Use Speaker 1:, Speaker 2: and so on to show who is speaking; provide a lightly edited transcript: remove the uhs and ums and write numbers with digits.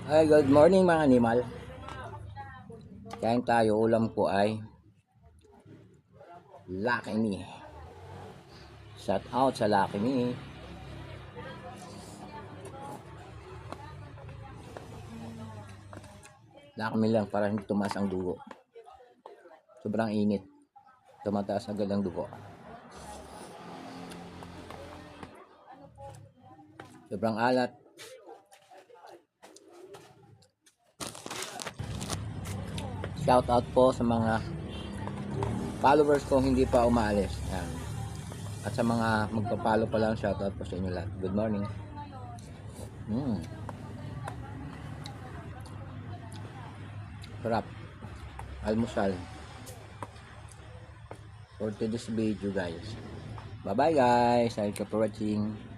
Speaker 1: Ay, good morning mga animal. Kain tayo, ulam ko ay Lucky Me. Shout out sa Lucky Me. Lucky Me lang para hindi tumaas ang dugo. Sobrang init. Tumataas agad ang dugo. Sobrang alat. Shout out po sa mga followers ko hindi pa umaalis. Yan. At sa mga magpapalo pa lang, shout out po sa inyo lahat. Good morning. Sarap. Almusal. For today's video guys. Bye bye guys. Thank you for watching.